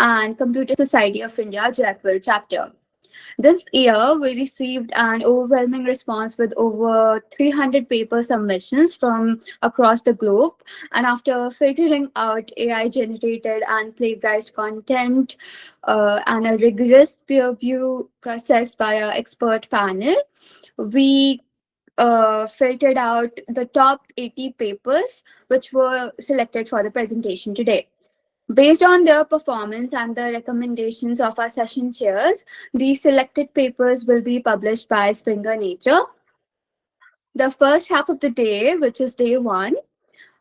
and Computer Society of India, Jaipur chapter. This year, we received an overwhelming response with over 300 paper submissions from across the globe. And after filtering out AI generated and plagiarized content and a rigorous peer review process by our expert panel, we filtered out the top 80 papers which were selected for the presentation today. Based on their performance and the recommendations of our session chairs, these selected papers will be published by Springer Nature. The first half of the day, which is day one,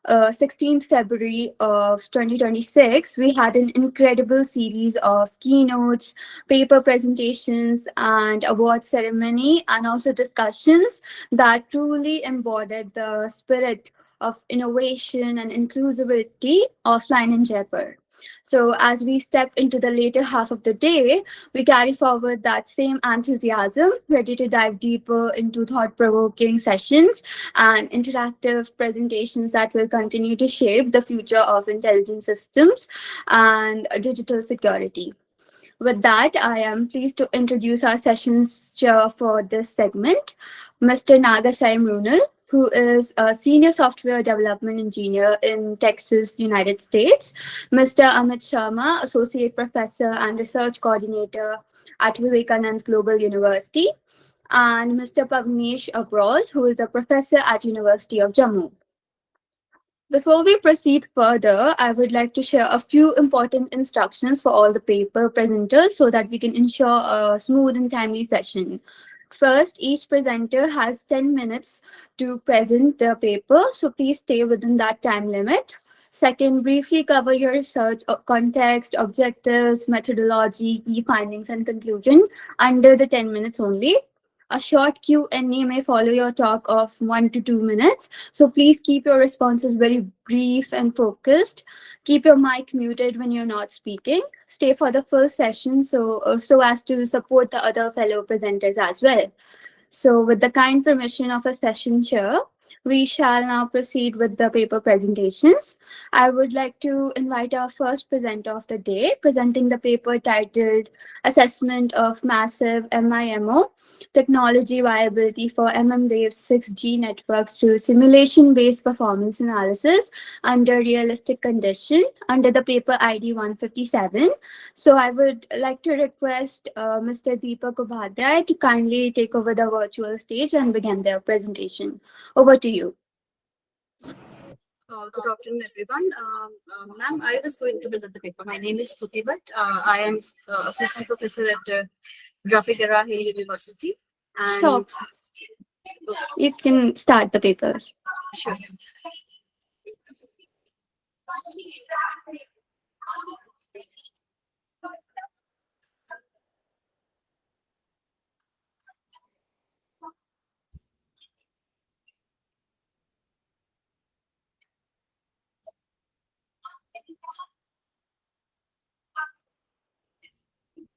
16th February of 2026, we had an incredible series of keynotes, paper presentations, and award ceremony, and also discussions that truly embodied the spirit of innovation and inclusivity offline in Jaipur. So as we step into the later half of the day, we carry forward that same enthusiasm, ready to dive deeper into thought-provoking sessions and interactive presentations that will continue to shape the future of intelligent systems and digital security. With that, I am pleased to introduce our sessions chair for this segment, Mr. Naga Mrunal, who is a senior software development engineer in Texas, United States, Mr. Amit Sharma, associate professor and research coordinator at Vivekananda Global University, and Mr. Pawanesh Abrol, who is a professor at University of Jammu. Before we proceed further, I would like to share a few important instructions for all the paper presenters so that we can ensure a smooth and timely session. First, each presenter has 10 minutes to present their paper, so please stay within that time limit. Second, briefly cover your research context, objectives, methodology, key findings, and conclusion under the 10 minutes only. A short Q&A may follow your talk of 1 to 2 minutes. So please keep your responses very brief and focused. Keep your mic muted when you're not speaking. Stay for the full session so as to support the other fellow presenters as well. So with the kind permission of a session chair, we shall now proceed with the paper presentations. I would like to invite our first presenter of the day, presenting the paper titled Assessment of Massive MIMO, Technology Viability for mmWave 6G Networks through Simulation-Based Performance Analysis under Realistic Condition, under the paper ID 157. So I would like to request Mr. Deepak Upadhyay to kindly take over the virtual stage and begin their presentation. Over to you. Good afternoon, everyone. Ma'am, I was going to present the paper. My name is Stuti Bhatt. I am assistant professor at Graphic Arahi University. And Sure. You can start the paper. Sure.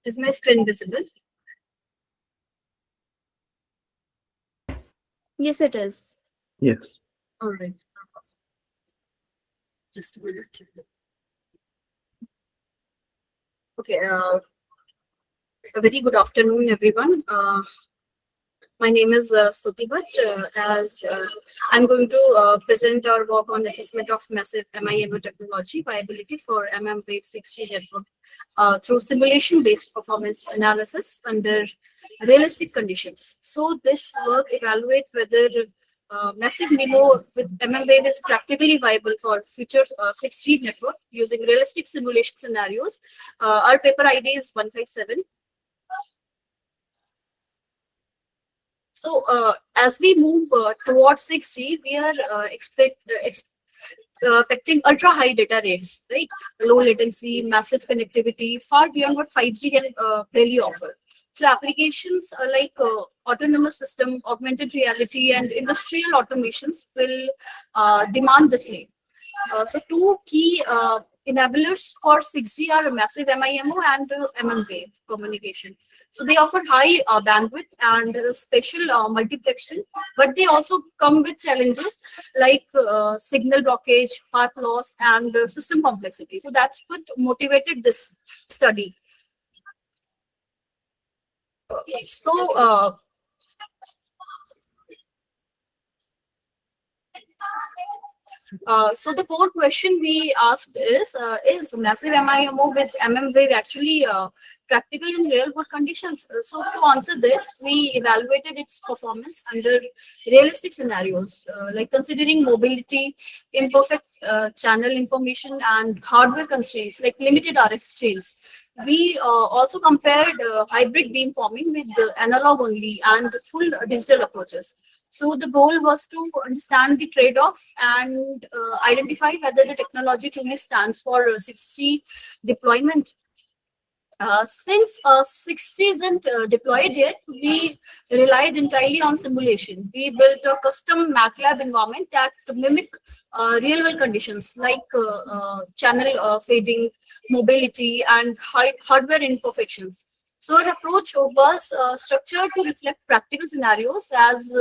Is my screen visible? Yes, it is. Yes. All right. Just a minute. Okay. A very good afternoon, everyone. My name is Stuti Bhatt. I'm going to present our work on assessment of massive MIMO technology viability for mmWave 6G network through simulation-based performance analysis under realistic conditions. So this work evaluates whether massive MIMO with mmWave is practically viable for future 6G network using realistic simulation scenarios. Our paper ID is 157. So as we move towards 6G, we are expecting ultra high data rates, right? Low latency, massive connectivity, far beyond what 5G can really offer. So applications like autonomous system, augmented reality, and industrial automations will demand the same. So two key enablers for 6G are massive MIMO and mmWave communication. So they offer high bandwidth and spatial multiplexing, but they also come with challenges like signal blockage, path loss, and system complexity. So that's what motivated this study. So so the core question we asked is massive MIMO with mmWave actually practical in real world conditions? So to answer this, we evaluated its performance under realistic scenarios, like considering mobility, imperfect channel information, and hardware constraints, like limited RF chains. We also compared hybrid beamforming with the analog only and full digital approaches. So the goal was to understand the trade-off and identify whether the technology truly stands for 6G deployment. Since 6G isn't deployed yet, we relied entirely on simulation. We built a custom MATLAB environment that mimic real-world conditions like channel fading, mobility, and hardware imperfections. So our approach was structured to reflect practical scenarios as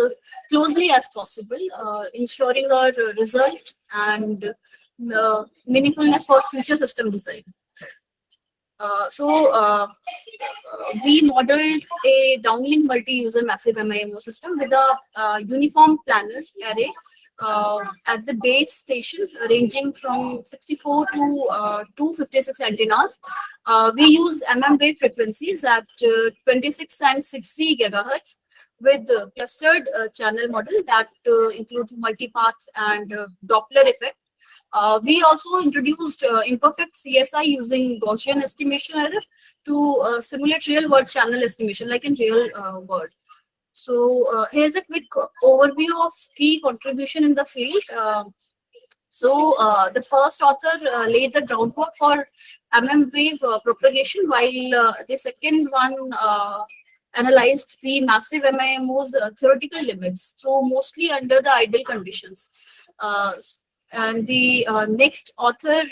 closely as possible, ensuring our result and meaningfulness for future system design. We modeled a downlink multi-user massive MIMO system with a uniform planar array at the base station ranging from 64 to 256 antennas. We use mmWave frequencies at 26 and 60 gigahertz with clustered channel model that include multipath and Doppler effect. We also introduced imperfect CSI using Gaussian estimation error to simulate real-world channel estimation, like in real world. So here's a quick overview of key contribution in the field. The first author laid the groundwork for mmWave propagation, while the second one analyzed the massive MIMO's theoretical limits, so mostly under the ideal conditions. And the next author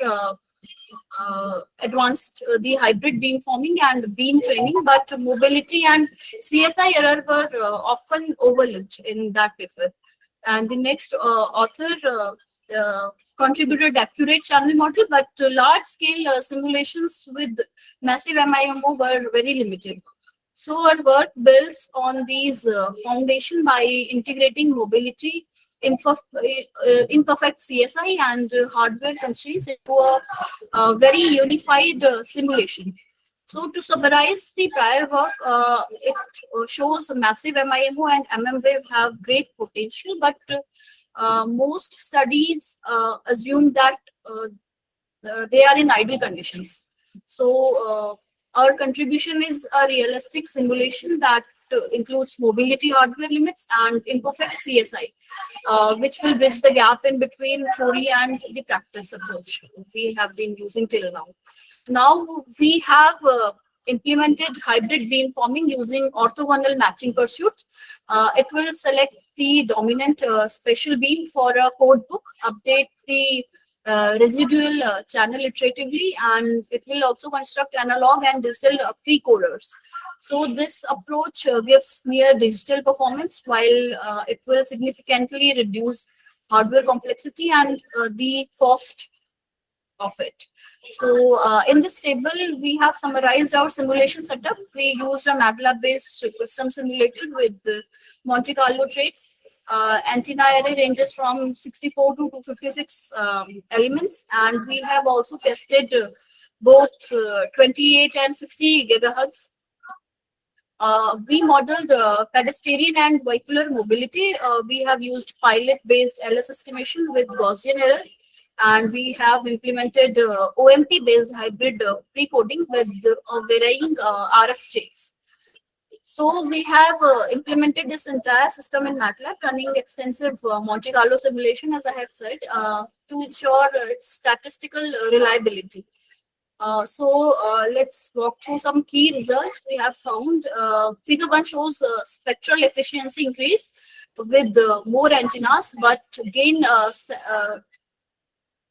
advanced the hybrid beamforming and beam training, but mobility and CSI error were often overlooked in that paper. And the next author contributed accurate channel model, but large-scale simulations with massive MIMO were very limited. So our work builds on these foundation by integrating mobility, imperfect CSI, and hardware constraints into a very unified simulation. So to summarize the prior work, it shows massive MIMO and mmWave have great potential, but most studies assume that they are in ideal conditions. So our contribution is a realistic simulation that includes mobility hardware limits and imperfect CSI, which will bridge the gap in between theory and the practice approach we have been using till now. Now we have implemented hybrid beamforming using orthogonal matching pursuits. It will select the dominant special beam for a code book, update the residual channel iteratively, and it will also construct analog and digital pre-coders. So this approach gives near digital performance, while it will significantly reduce hardware complexity and the cost of it. So in this table, we have summarized our simulation setup. We used a MATLAB-based custom simulator with Monte Carlo traits. Antenna array ranges from 64 to 256 elements, and we have also tested both 28 and 60 gigahertz. We modeled pedestrian and vehicular mobility. We have used pilot-based LS estimation with Gaussian error, and we have implemented OMP-based hybrid pre-coding with varying RF chains. So we have implemented this entire system in MATLAB, running extensive Monte Carlo simulation, as I have said, to ensure its statistical reliability. Let's walk through some key results we have found. Figure 1 shows spectral efficiency increase with more antennas, but gain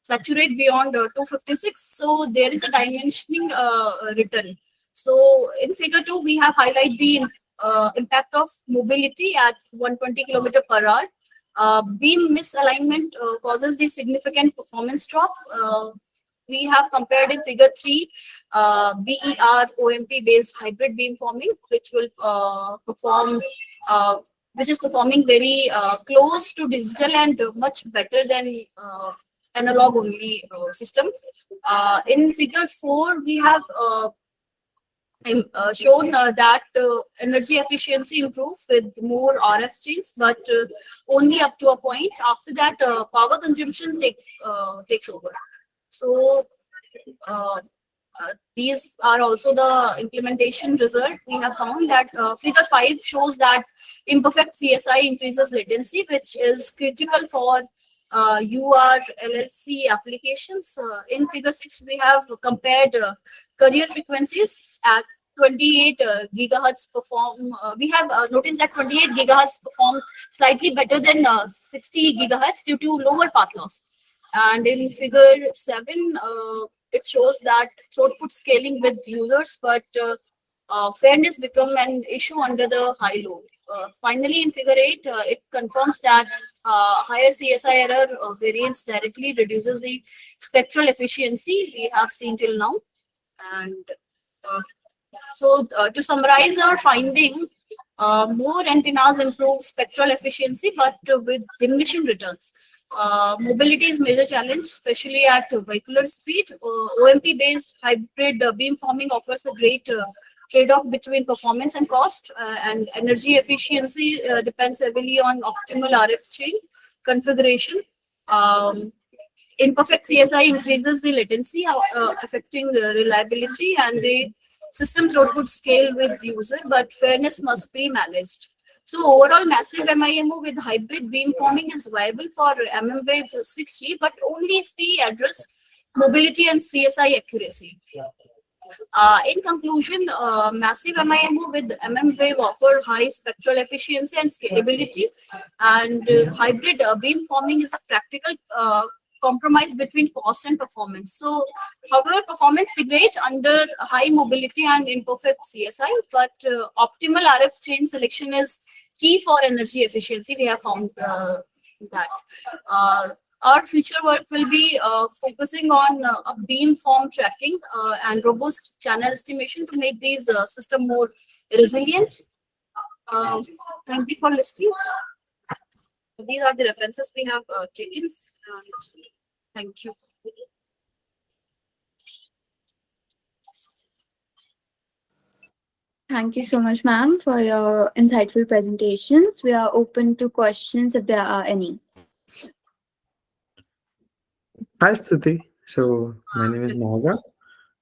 saturate beyond 256. So there is a dimensioning written. So in figure 2, we have highlight the impact of mobility at 120 kilometer per hour. Beam misalignment causes the significant performance drop. We have compared in figure 3 BER OMP based hybrid beam forming, which will perform which is performing very close to digital and much better than analog only system. In figure 4, we have shown that energy efficiency improves with more RF chains, but only up to a point. After that, power consumption takes over. So uh, these are also the implementation result. We have found that figure 5 shows that imperfect CSI increases latency, which is critical for URLLC applications. In figure 6, we have compared carrier frequencies at 28 gigahertz perform. We have noticed that 28 gigahertz perform slightly better than 60 gigahertz due to lower path loss. And in figure 7, it shows that throughput scaling with users, but fairness become an issue under the high load. Finally, in figure 8, it confirms that higher CSI error variance directly reduces the spectral efficiency we have seen till now. And uh, to summarize our finding, more antennas improve spectral efficiency, but with diminishing returns. Mobility is major challenge, especially at vehicular speed. OMP-based hybrid beamforming offers a great trade-off between performance and cost, and energy efficiency depends heavily on optimal RF chain configuration. Um, Imperfect CSI increases the latency, affecting the reliability and the system throughput scale with user, but fairness must be managed. So overall, massive MIMO with hybrid beamforming is viable for mmWave 6G, but only if we address mobility and CSI accuracy. In conclusion, massive MIMO with mmWave offer high spectral efficiency and scalability, and hybrid beamforming is a practical compromise between cost and performance. So, however, performance degrades under high mobility and imperfect CSI, but optimal RF chain selection is key for energy efficiency. We have found that. Our future work will be focusing on a beamform tracking and robust channel estimation to make these system more resilient. Uh, Thank you for listening. So these are the references we have taken. Thank you. Thank you so much, ma'am, for your insightful presentations. We are open to questions if there are any. Hi, Stuti. So, my name is Naga.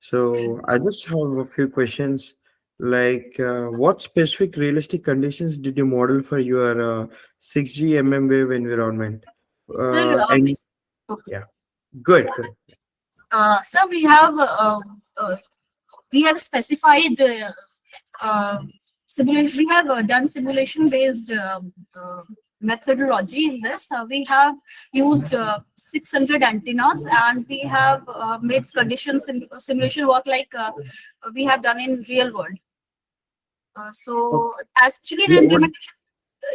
So, I just have a few questions. Like, what specific realistic conditions did you model for your 6G wave environment? Sir, And yeah, good, good. sir, we have specified simulation. We have done simulation based methodology in this. We have used 600 antennas, and we have made conditions simulation work like we have done in real world. So actually, the Yeah,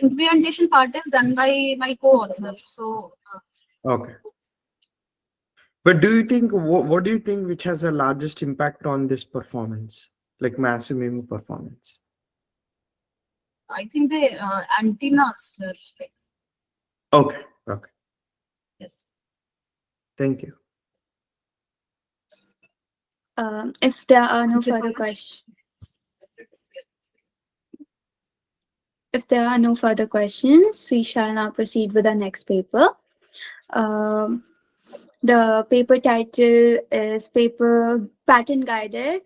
implementation part is done by my co-author. So okay. But do you think, what do you think which has the largest impact on this performance, like massive MIMO performance? I think the antennas, sir. Okay, okay. Yes. Thank you. If there are no Thank you so further much. questions, if there are no further questions, we shall now proceed with our next paper. Um, the paper title is Paper Pattern Guided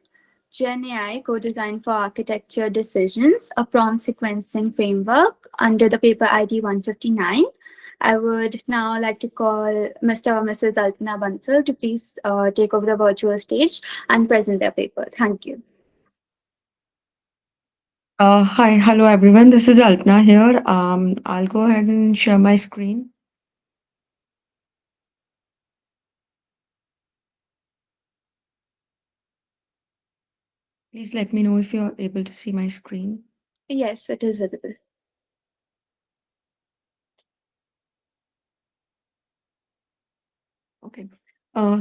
Gen AI Co-Design for Architecture Decisions, a prompt sequencing framework under the paper ID 159. I would now like to call Mr. or Mrs. Alpana Bansal to please take over the virtual stage and present their paper. Thank you. Hi, hello everyone. This is Alpna here. I'll go ahead and share my screen. Please let me know if you're able to see my screen. Yes, it is visible. Okay.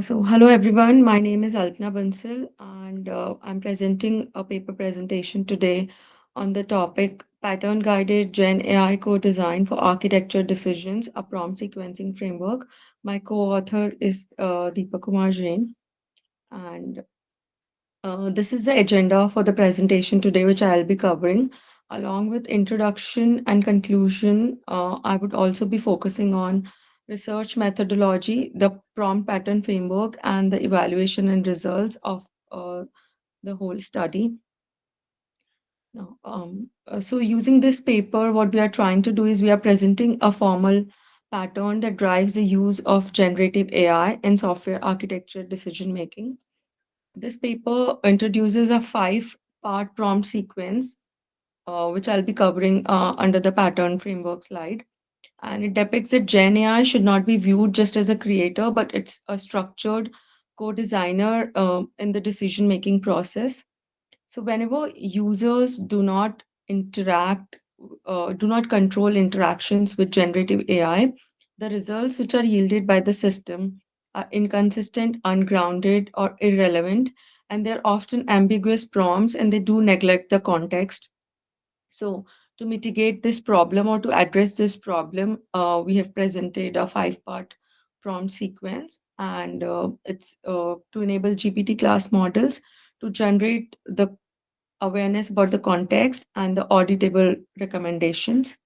So hello everyone. My name is Alpna Bansal, and I'm presenting a paper presentation today on the topic Pattern Guided Gen AI Co-Design for Architecture Decisions, a prompt sequencing framework. My co-author is Deepak Kumar Jain, and this is the agenda for the presentation today, which I'll be covering. Along with introduction and conclusion, I would also be focusing on research methodology, the prompt pattern framework, and the evaluation and results of the whole study. Now, so using this paper, what we are trying to do is we are presenting a formal pattern that drives the use of generative AI in software architecture decision making. This paper introduces a five-part prompt sequence, which I'll be covering under the pattern framework slide. And it depicts that Gen AI should not be viewed just as a creator, but it's a structured co-designer in the decision-making process. So whenever users do not control interactions with generative AI, the results which are yielded by the system are inconsistent, ungrounded, or irrelevant, and they're often ambiguous prompts and they do neglect the context. So to mitigate this problem or to address this problem, we have presented a five-part prompt sequence, and it's to enable GPT class models to generate the awareness about the context and the auditable recommendations.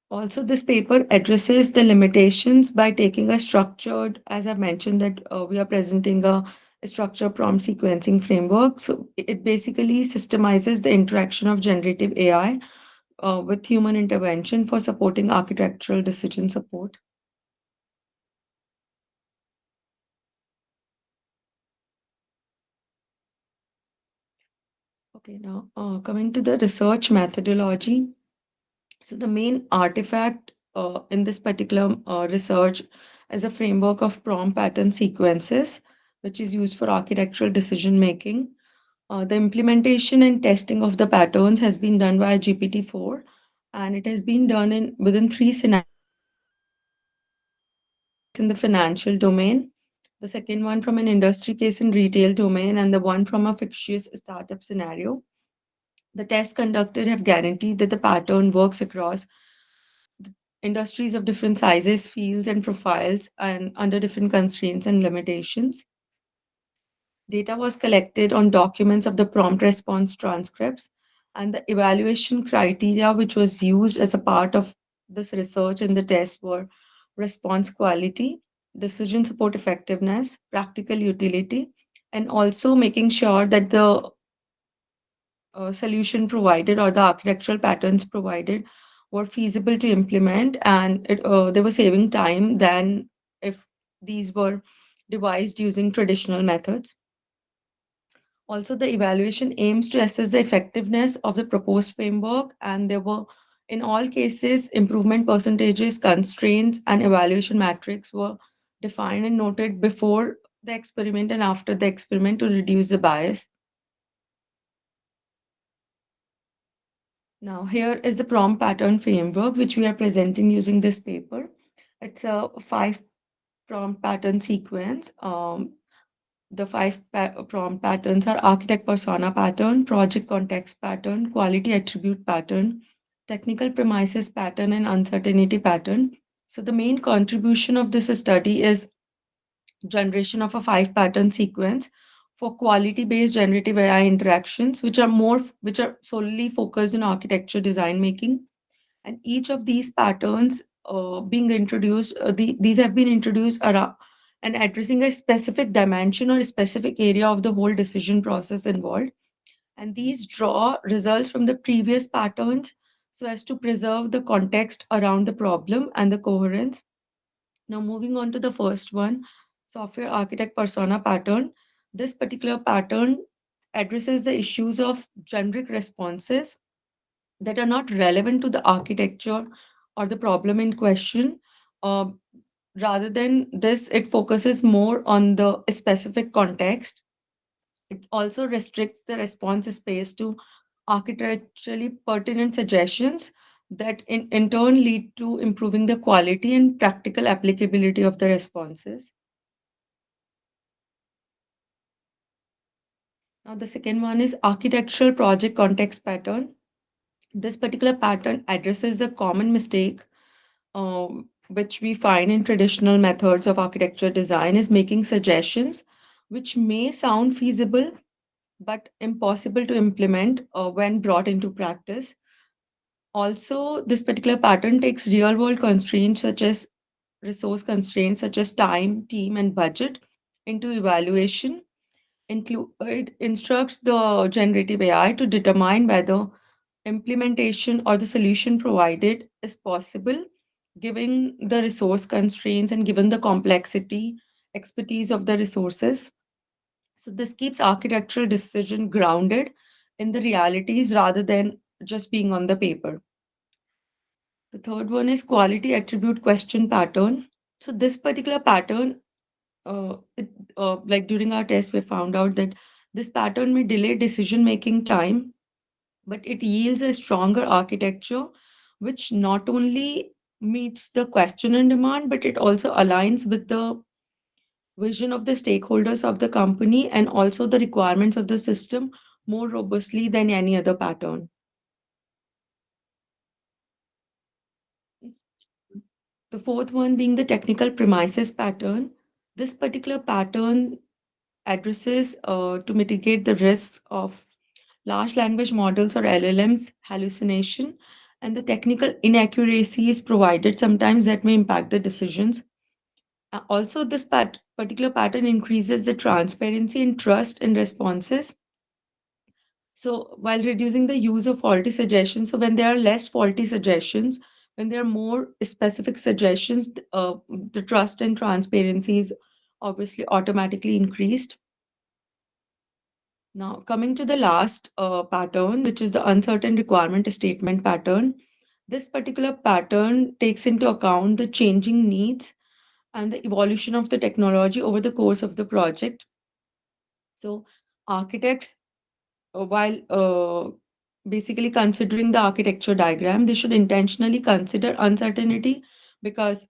Also, this paper addresses the limitations by taking a structured, as I mentioned, that we are presenting a structure prompt sequencing framework. So it basically systemizes the interaction of generative AI with human intervention for supporting architectural decision support. Okay, now coming to the research methodology. So the main artifact in this particular research is a framework of prompt pattern sequences, which is used for architectural decision making. The implementation and testing of the patterns has been done by GPT-4, and it has been done in within three scenarios in the financial domain, the second one from an industry case in retail domain, and the one from a fictitious startup scenario. The tests conducted have guaranteed that the pattern works across industries of different sizes, fields, and profiles, and under different constraints and limitations. Data was collected on documents of the prompt response transcripts, and the evaluation criteria which was used as a part of this research and the test were response quality, decision support effectiveness, practical utility, and also making sure that the solution provided or the architectural patterns provided were feasible to implement, and they were saving time than if these were devised using traditional methods. Also, the evaluation aims to assess the effectiveness of the proposed framework, and there were, in all cases, improvement percentages, constraints, and evaluation metrics were defined and noted before the experiment and after the experiment to reduce the bias. Now, here is the prompt pattern framework, which we are presenting using this paper. It's a five prompt pattern sequence. The prompt patterns are architect persona pattern, project context pattern, quality attribute pattern, technical premises pattern, and uncertainty pattern. So the main contribution of this study is generation of a five pattern sequence for quality based generative AI interactions, which are solely focused in architecture design making. And each of these patterns being introduced, these have been introduced around and addressing a specific dimension or a specific area of the whole decision process involved. And these draw results from the previous patterns so as to preserve the context around the problem and the coherence. Now, moving on to the first one, software architect persona pattern. This particular pattern addresses the issues of generic responses that are not relevant to the architecture or the problem in question. Uh, Rather than this, it focuses more on the specific context. It also restricts the response space to architecturally pertinent suggestions that in turn lead to improving the quality and practical applicability of the responses. Now, the second one is architectural project context pattern. This particular pattern addresses the common mistake which we find in traditional methods of architecture design is making suggestions which may sound feasible but impossible to implement when brought into practice. Also, this particular pattern takes real world constraints such as resource constraints such as time, team, and budget into evaluation. It instructs the generative AI to determine whether implementation or the solution provided is possible, given the resource constraints and given the complexity, expertise of the resources. So, this keeps architectural decision grounded in the realities rather than just being on the paper. The third one is quality attribute question pattern. So, this particular pattern, like during our test, we found out that this pattern may delay decision making time, but it yields a stronger architecture, which not only meets the question and demand, but it also aligns with the vision of the stakeholders of the company and also the requirements of the system more robustly than any other pattern. The fourth one being the technical premises pattern. This particular pattern addresses to mitigate the risks of large language models or LLMs, hallucination, and the technical inaccuracies provided sometimes that may impact the decisions. Also, this particular pattern increases the transparency and trust in responses. So, while reducing the use of faulty suggestions, so when there are less faulty suggestions, when there are more specific suggestions, the trust and transparency is obviously automatically increased. Now, coming to the last pattern, which is the uncertain requirement statement pattern. This particular pattern takes into account the changing needs and the evolution of the technology over the course of the project. So, architects, while basically considering the architecture diagram, they should intentionally consider uncertainty because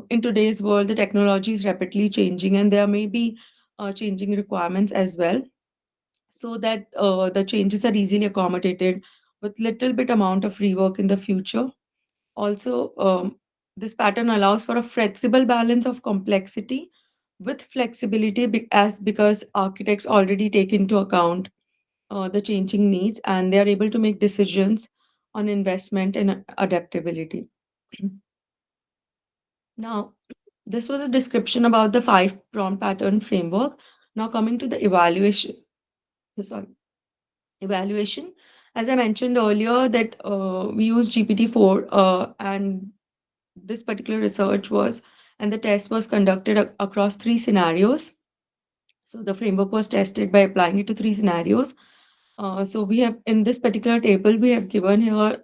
in today's world, the technology is rapidly changing and there may be changing requirements as well, so that the changes are easily accommodated with little bit amount of rework in the future. Also, this pattern allows for a flexible balance of complexity with flexibility as because architects already take into account the changing needs and they are able to make decisions on investment and adaptability. Now, this was a description about the five prompt pattern framework. Now, coming to the evaluation. Sorry, evaluation. As I mentioned earlier, that we use GPT-4 and this particular research was and the test was conducted across three scenarios. So the framework was tested by applying it to three scenarios. So we have in this particular table we have given here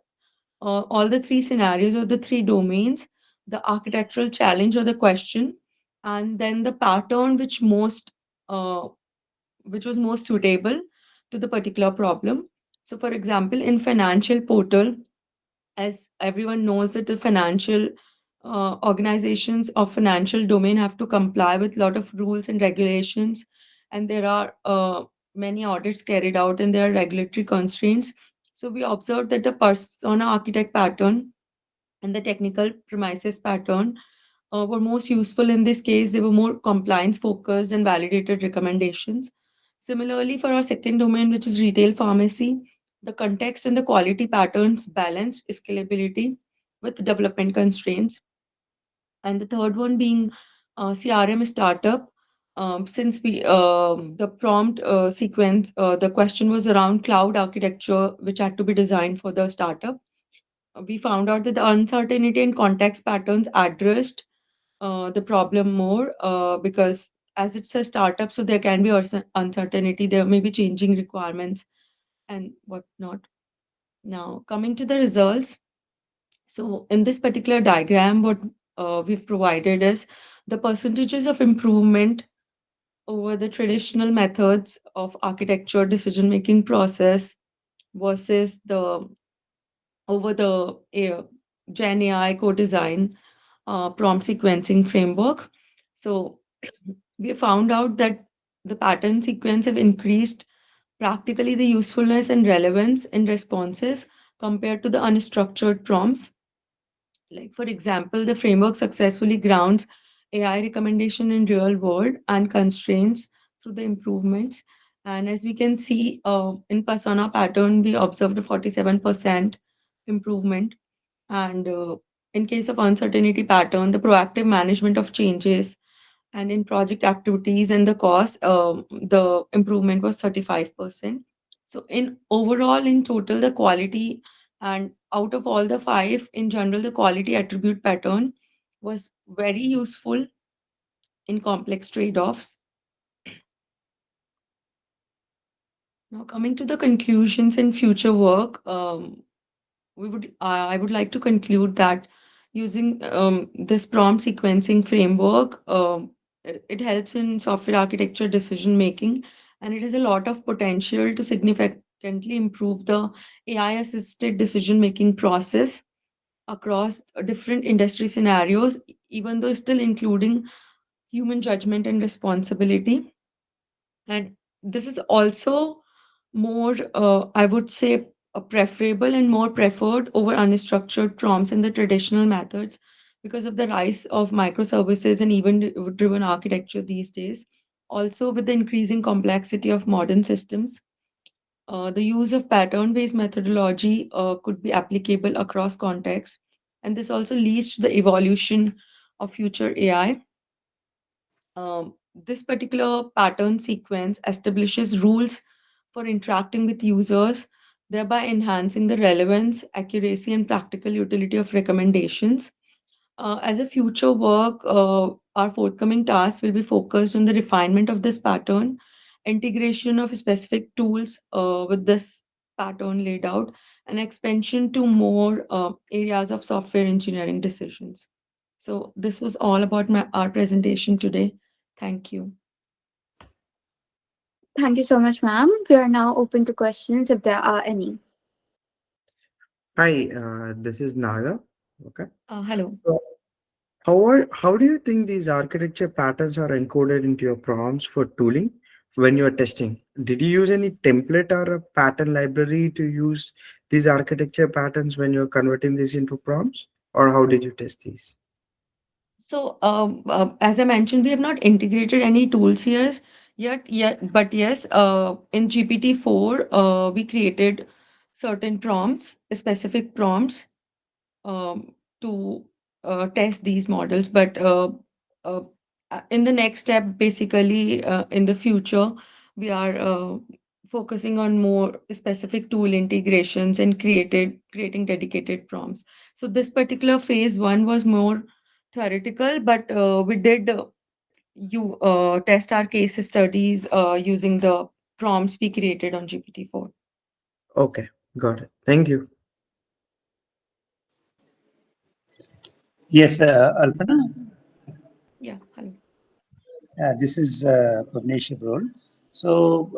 all the three scenarios or the three domains, the architectural challenge or the question, and then the pattern uh, which was most suitable to the particular problem. So, for example, in financial portal, as everyone knows that the financial organizations of financial domain have to comply with a lot of rules and regulations, and there are many audits carried out, and there are regulatory constraints. So we observed that the persona architect pattern and the technical premises pattern were most useful in this case. They were more compliance focused and validated recommendations. Similarly, for our second domain, which is retail pharmacy, the context and the quality patterns balanced scalability with development constraints. And the third one being CRM startup. Since we the prompt sequence, the question was around cloud architecture, which had to be designed for the startup. We found out that the uncertainty and context patterns addressed the problem more because as it's a startup, so there can be uncertainty, there may be changing requirements and whatnot. Now, coming to the results. So, in this particular diagram, what we've provided is the percentages of improvement over the traditional methods of architecture decision making process versus the over the Gen AI co-design prompt sequencing framework. So we found out that the pattern sequence have increased practically the usefulness and relevance in responses compared to the unstructured prompts. Like for example, the framework successfully grounds AI recommendation in real world and constraints through the improvements. And as we can see in persona pattern, we observed a 47% improvement. And in case of uncertainty pattern, the proactive management of changes, and in project activities and the cost, the improvement was 35%. So in overall, in total, the quality, and out of all the five, in general, the quality attribute pattern was very useful in complex trade-offs. Now coming to the conclusions in future work, I would like to conclude that using this prompt sequencing framework, it helps in software architecture decision making, and it has a lot of potential to significantly improve the AI assisted decision making process across different industry scenarios, even though still including human judgment and responsibility. And this is also more, I would say, preferable and more preferred over unstructured prompts in the traditional methods because of the rise of microservices and event-driven architecture these days. Also, with the increasing complexity of modern systems, the use of pattern-based methodology could be applicable across contexts, and this also leads to the evolution of future AI. This particular pattern sequence establishes rules for interacting with users, thereby enhancing the relevance, accuracy, and practical utility of recommendations. As a future work, our forthcoming tasks will be focused on the refinement of this pattern, integration of specific tools with this pattern laid out, and expansion to more areas of software engineering decisions. So this was all about our presentation today. Thank you. Thank you so much, ma'am. We are now open to questions if there are any. Hi, this is Naga. Okay. Hello. So how do you think these architecture patterns are encoded into your prompts for tooling when you are testing? Did you use any template or a pattern library to use these architecture patterns when you're converting these into prompts? Or how did you test these? So, as I mentioned, we have not integrated any tools here yet, but yes, in GPT-4, we created certain prompts, specific prompts, to test these models. But uh, in the next step, basically, in the future, we are focusing on more specific tool integrations and creating dedicated prompts. So this particular phase one was more theoretical, but we did you test our case studies using the prompts we created on GPT-4. Okay, got it. Thank you. Yes, Alpana, Yeah, hello. this is Pawanesh Abrol. So,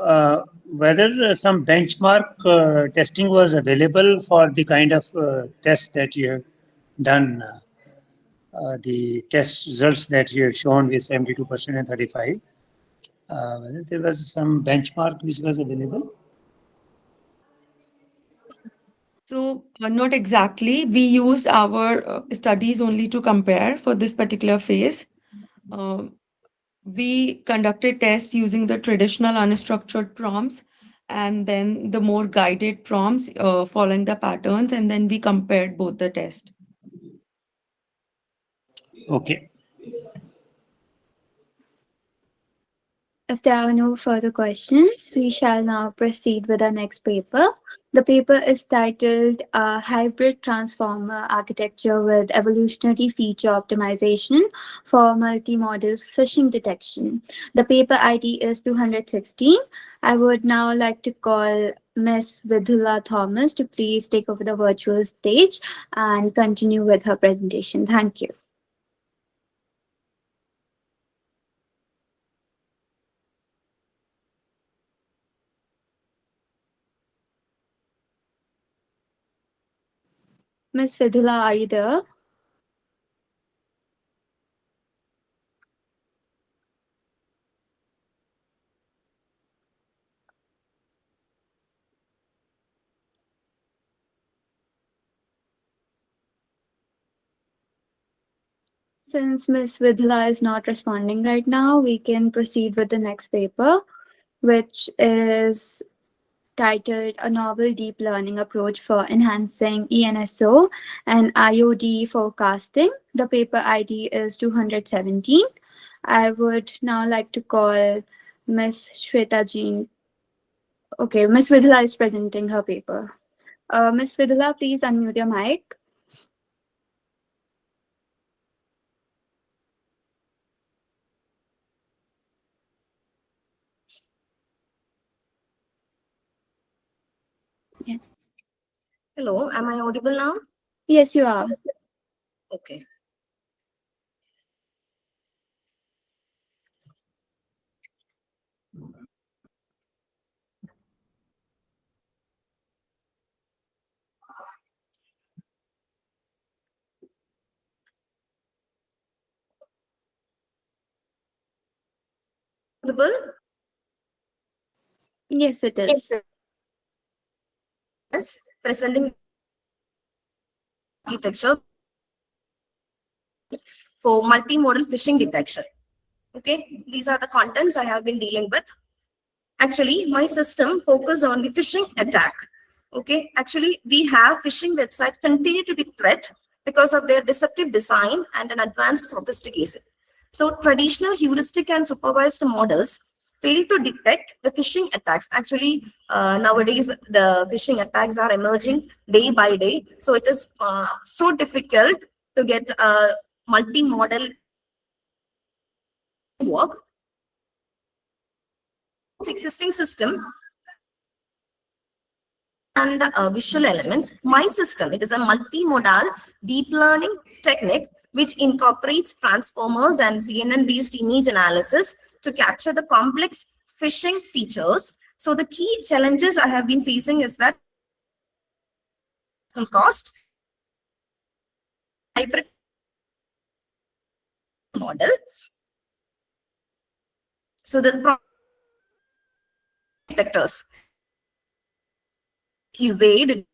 whether some benchmark testing was available for the kind of tests that you have done, the test results that you have shown with 72% and 35, whether there was some benchmark which was available? So, not exactly. We used our studies only to compare for this particular phase. Uh, we conducted tests using the traditional unstructured prompts and then the more guided prompts following the patterns, and then we compared both the tests. Okay. If there are no further questions, we shall now proceed with our next paper. The paper is titled Hybrid Transformer Architecture with Evolutionary Feature Optimization for Multimodal Phishing Detection. The paper ID is 216. I would now like to call Miss Vidula Thomas to please take over the virtual stage and continue with her presentation. Thank you. Miss Vidula, are you there? Since Miss Vidula is not responding right now, we can proceed with the next paper, which is titled A Novel Deep Learning Approach for Enhancing ENSO and IOD Forecasting. The paper ID is 217. I would now like to call Miss Shweta Jean. Okay, Miss Vidula is presenting her paper. Miss Vidula, please unmute your mic. Yes. Hello, am I audible now? Yes, you are. Okay. Audible? Yes, it is. Yes, presenting architecture for multimodal phishing detection. Okay, these are the contents I have been dealing with. Actually, my system focus on the phishing attack. Okay, actually, we have phishing websites continue to be threat because of their deceptive design and an advanced sophistication. So traditional heuristic and supervised models fail to detect the phishing attacks. Actually, nowadays the phishing attacks are emerging day by day. So it is so difficult to get a multi-model work. Existing system and visual elements. My system, it is a multimodal deep learning technique which incorporates transformers and CNN-based image analysis to capture the complex phishing features. So the key challenges I have been facing is that cost, hybrid model. So the detectors evade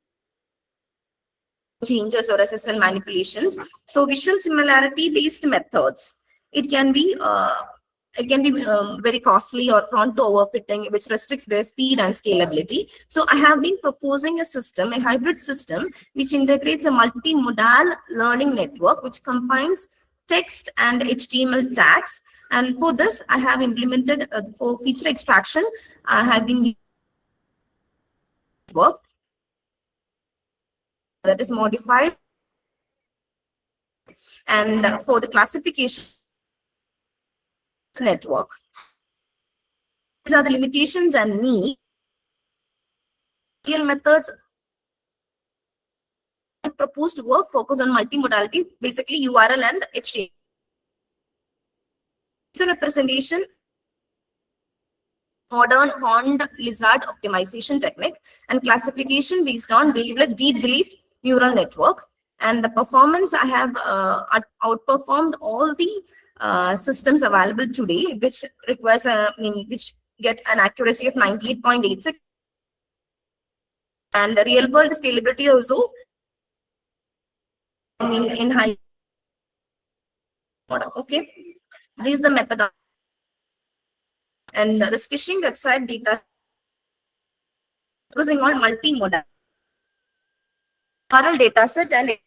changes or SSL manipulations. So visual similarity based methods. It can be very costly or prone to overfitting, which restricts their speed and scalability. So I have been proposing a system, a hybrid system, which integrates a multimodal learning network, which combines text and HTML tags. And for this, I have implemented for feature extraction. I have been work that is modified, and for the classification network. These are the limitations and needs. Real methods proposed work focus on multimodality, basically URL and HTML. So representation, modern horned lizard optimization technique, and classification based on wavelet deep belief neural network. And the performance I have outperformed all the systems available today, which requires which get an accuracy of 98.86, and the real world scalability also in high order. Okay, this is the method. And this phishing website data focusing on multimodal URL data set, and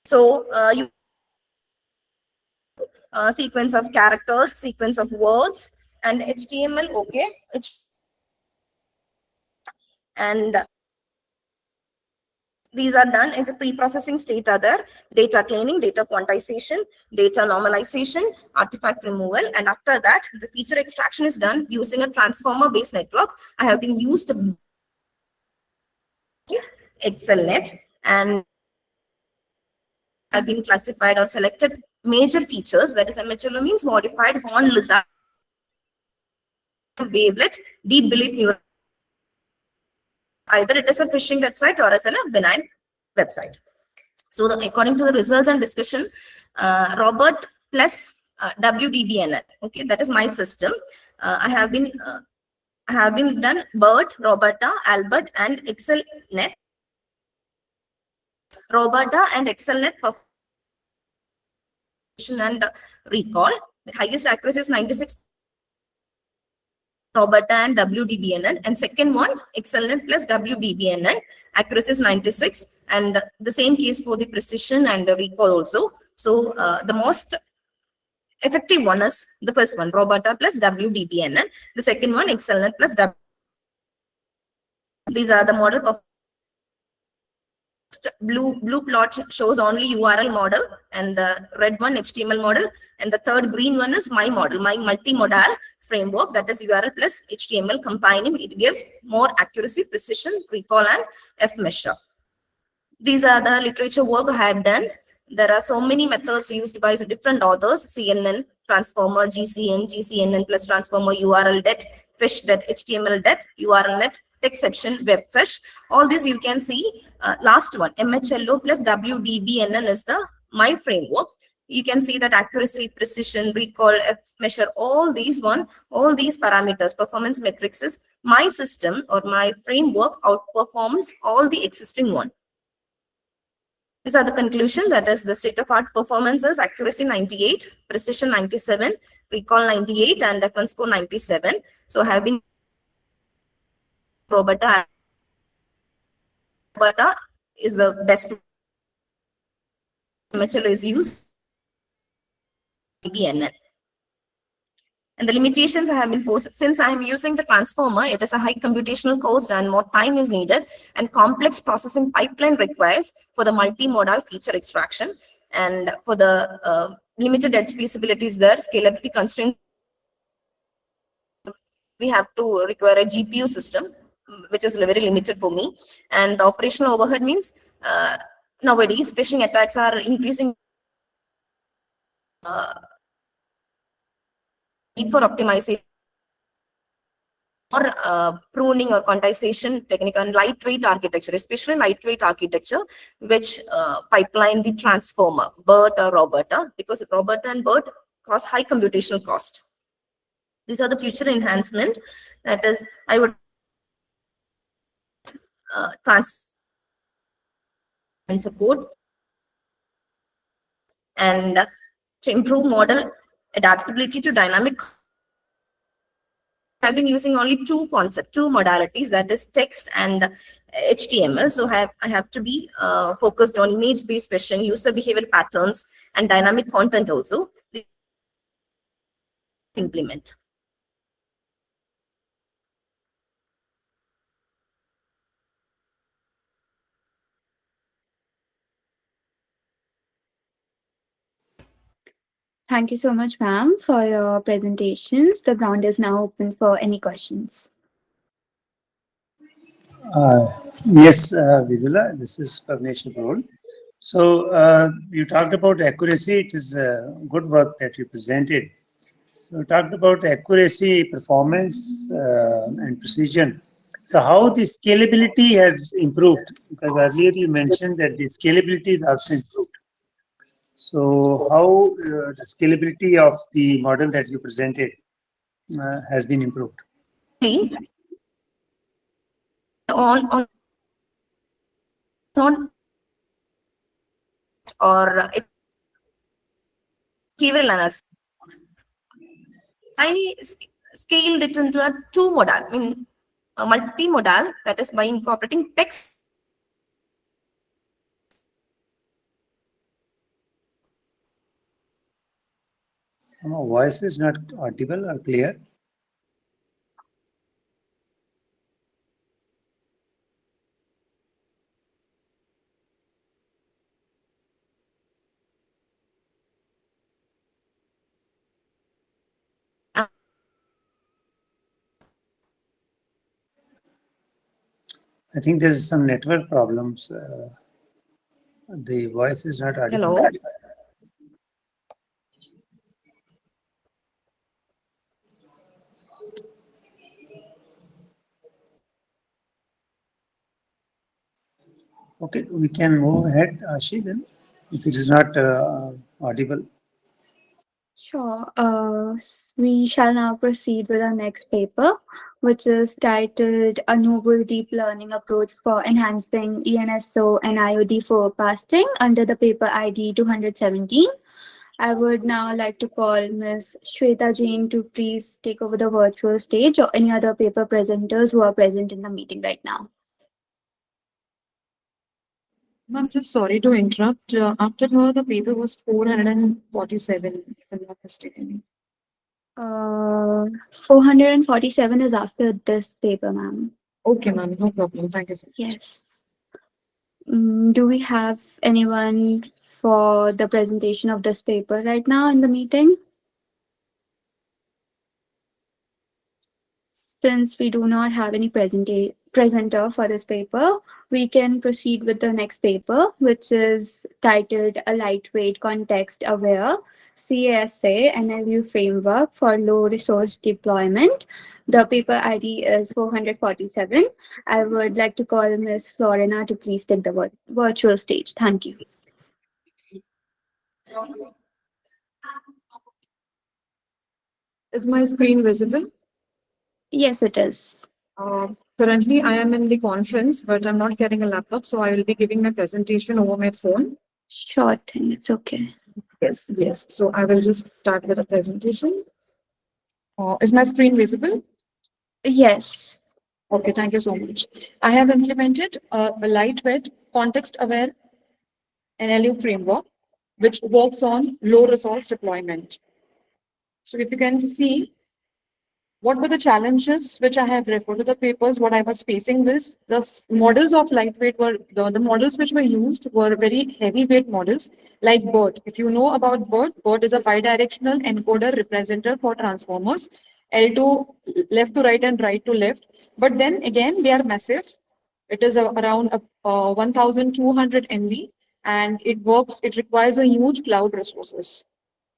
so you sequence of characters, sequence of words, and HTML. Okay, and these are done in the pre-processing state. Are there data cleaning, data quantization, data normalization, artifact removal, and after that, the feature extraction is done using a transformer-based network. I have been used ExcelNet, and have been classified or selected major features. That is, MHLO means modified horn lizard wavelet deep belief neural. Either it is a phishing website or as a benign website. So according to the results and discussion, Robert plus WDBNL. Okay, that is my system. I have been done Bert, Roberta, Albert, and ExcelNet. Roberta and ExcelNet and recall. The highest accuracy is 96. Roberta and WDBNN, and second one ExcelNet plus WDBNN, accuracy is 96, and the same case for the precision and the recall also. So the most effective one is the first one, Roberta plus WDBNN. The second one, ExcelNet plus W. These are the model performance. Blue plot shows only URL model, and the red one HTML model, and the third green one is my model, my multimodal framework, that is URL plus HTML combining. It gives more accuracy, precision, recall, and F measure. These are the literature work I have done. There are so many methods used by the different authors: CNN, transformer, GCNN plus transformer, URL det, fish det, HTML det, URL net, exception, web fish. All this you can see. Last one, MHLO plus WDBNN is the my framework. You can see that accuracy, precision, recall, F measure, all these parameters, performance metrics is my system or my framework outperforms all the existing one. These are the conclusion. That is the state of art performances: accuracy 98, precision 97, recall 98, and reference score 97. So I have been Roberta is the best. MHL is used. BNN. And the limitations I have been forced, since I am using the transformer, it is a high computational cost and more time is needed, and complex processing pipeline requires for the multimodal feature extraction, and for the limited edge feasibilities there, scalability constraints. We have to require a GPU system, which is very limited for me. And the operational overhead means nowadays phishing attacks are increasing. Need for optimization or pruning or quantization technique and lightweight architecture, especially lightweight architecture, which pipeline the transformer, BERT or Roberta, because Roberta and BERT cause high computational cost. These are the future enhancement. That is, I would transfer and support and to improve model adaptability to dynamic. I've been using only two modalities, that is text and HTML. So I have to be focused on image-based phishing, user behavior patterns, and dynamic content also. Implement. Thank you so much, ma'am, for your presentations. The ground is now open for any questions. Yes, Vidula, this is Pawanesh Abrol. So you talked about accuracy. It is good work that you presented. So you talked about accuracy, performance, and precision. So how the scalability has improved? Because earlier you mentioned that the scalability is also improved. So how the scalability of the model that you presented has been improved? On or behavioral analysis. I scaled it into a two-modal, I mean a multi-modal, that is by incorporating text. My voice is not audible or clear. I think there's some network problems. The voice is not audible. Hello. Okay, we can move ahead, Ashi, then, if it is not audible. Sure. We shall now proceed with our next paper, which is titled A Novel Deep Learning Approach for Enhancing ENSO and IOD Forecasting under the paper ID 217. I would now like to call Ms. Shweta Jain to please take over the virtual stage, or any other paper presenters who are present in the meeting right now. I'm just sorry to interrupt. After her, the paper was 447, if I'm not mistaken. 447 is after this paper, ma'am. Okay, ma'am, no problem. Thank you so much. Yes. Do we have anyone for the presentation of this paper right now in the meeting? Since we do not have any presenter for this paper, we can proceed with the next paper, which is titled A Lightweight Context-Aware CASA NLU Framework for Low Resource Deployment. The paper ID is 447. I would like to call Ms. Florina to please take the virtual stage. Thank you. Is my screen visible? Yes, it is. Currently, I am in the conference, but I'm not getting a laptop, so I will be giving my presentation over my phone. Sure thing, it's okay. Yes, yes. So I will just start with the presentation. Is my screen visible? Yes. Okay, thank you so much. I have implemented a lightweight, context-aware NLU framework, which works on low resource deployment. So if you can see, what were the challenges which I have referred to the papers, what I was facing this, models of lightweight were, the models which were used were very heavyweight models like BERT. If you know about BERT, BERT is a bidirectional encoder representer for transformers, L to left to right and right to left. But then again, they are massive. It is around 1200 MB and it requires a huge cloud resources.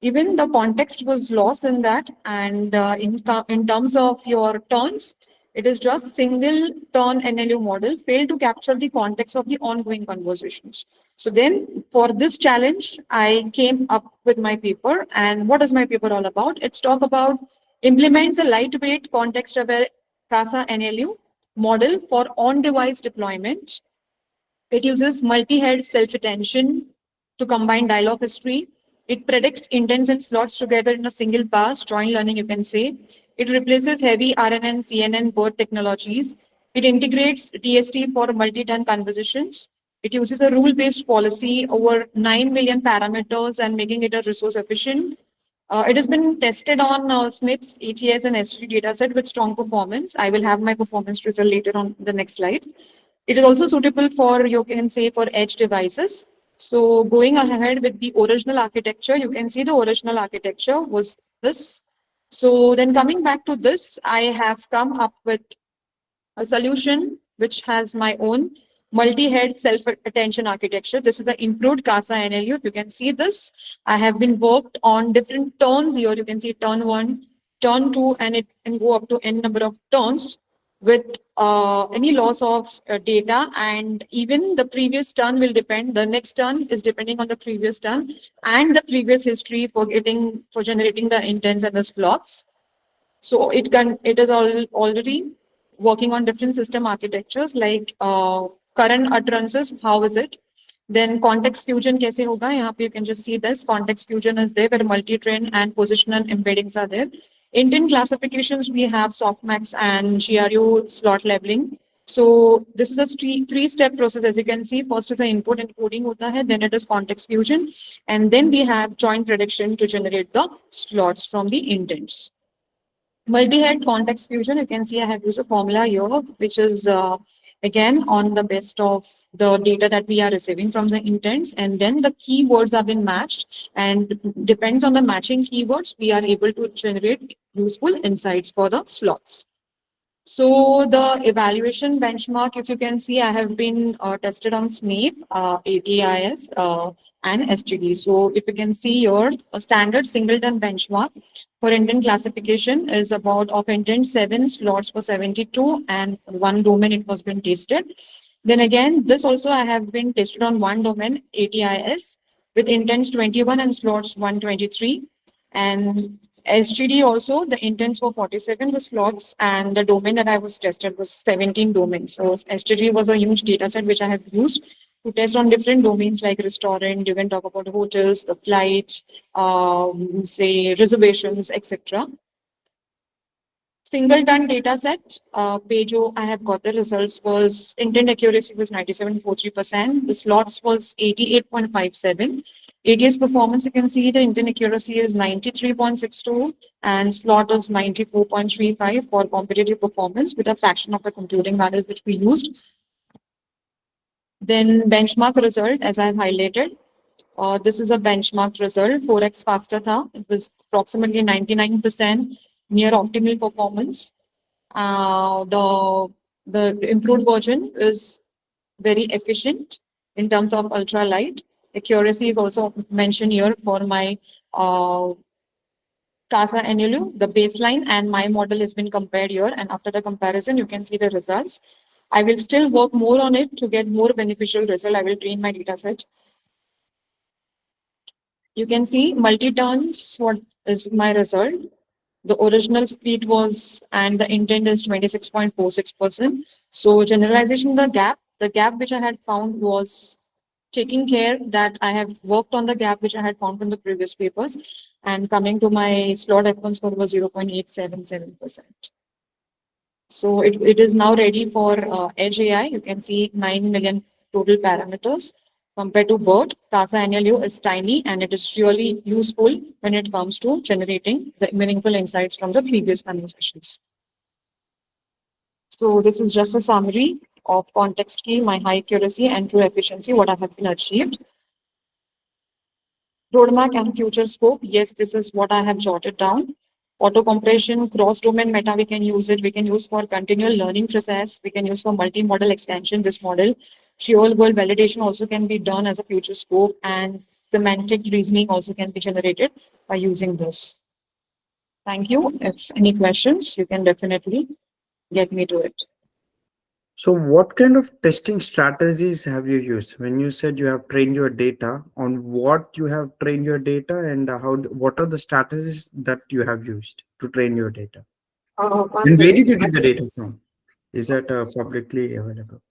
Even the context was lost in that, and in terms of your turns, it is just single turn NLU model failed to capture the context of the ongoing conversations. So then for this challenge, I came up with my paper. And what is my paper all about? It's talk about implements a lightweight context-aware CASA NLU model for on-device deployment. It uses multi-head self-attention to combine dialogue history. It predicts intents and slots together in a single pass, joint learning, you can say. It replaces heavy RNN, CNN, BERT technologies. It integrates DST for multi-turn conversations. It uses a rule-based policy over 9 million parameters and making it a resource efficient. It has been tested on SNPs, ATS, and SG dataset with strong performance. I will have my performance result later on the next slide. It is also suitable for, you can say, for edge devices. So going ahead with the original architecture, you can see the original architecture was this. So then coming back to this, I have come up with a solution which has my own multi-head self-attention architecture. This is an improved CASA NLU. If you can see this, I have been worked on different turns here. You can see turn 1, turn 2, and it can go up to n number of turns with any loss of data, and even the previous turn will depend. The next turn is depending on the previous turn and the previous history for generating the intents and the slots. So it is already working on different system architectures like current utterances. How is it? Then context fusion kaise hoga? Yahan pe you can just see this. Context fusion is there where multi-train and positional embeddings are there. Intent classifications, we have softmax and GRU slot leveling. So this is a three-step process. As you can see, first is the input encoding hota hai, then it is context fusion, and then we have joint prediction to generate the slots from the intents. Multi-head context fusion, you can see I have used a formula here, which is again on the best of the data that we are receiving from the intents, and then the keywords have been matched, and depends on the matching keywords, we are able to generate useful insights for the slots. So the evaluation benchmark, if you can see, I have been tested on SNAPE, ATIS, and SGD. So if you can see here, a standard singleton benchmark for intent classification is about of intent 7 slots for 72 and 1 domain it was been tested. Then again, this also I have been tested on one domain, ATIS, with intents 21 and slots 123. And SGD also, the intents were 47, the slots and the domain that I was tested was 17 domains. So SGD was a huge data set which I have used to test on different domains like restaurant, you can talk about hotels, the flight, say reservations, etc. Singleton data set, page O, I have got the results was intent accuracy was 97.43%. The slots was 88.57. ATS performance, you can see the intent accuracy is 93.62 and slot is 94.35 for competitive performance with a fraction of the computing values which we used. Then benchmark result, as I have highlighted, this is a benchmark result, 4x faster tha. It was approximately 99% near optimal performance. The improved version is very efficient in terms of ultra light. Accuracy is also mentioned here for my CASA NLU, the baseline, and my model has been compared here. And after the comparison, you can see the results. I will still work more on it to get more beneficial result. I will train my data set. You can see multi-turns, what is my result. The original speed was, and the intent is 26.46%. So generalization, the gap which I had found was taking care that I have worked on the gap which I had found from the previous papers, and coming to my slot F1 score was 0.877%. So it is now ready for Edge AI. You can see 9 million total parameters. Compared to BERT, CASA NLU is tiny and it is really useful when it comes to generating the meaningful insights from the previous conversations. So this is just a summary of context key, my high accuracy and true efficiency, what I have been achieved. Roadmap and future scope. Yes, this is what I have jotted down. Auto compression, cross-domain meta, we can use it. We can use for continual learning process. We can use for multi-model extension, this model. Real world validation also can be done as a future scope, and semantic reasoning also can be generated by using this. Thank you. If any questions, you can definitely get me to it. So what kind of testing strategies have you used when you said you have trained your data? On what you have trained your data, and what are the strategies that you have used to train your data? And where did you get the data from? Is that publicly available?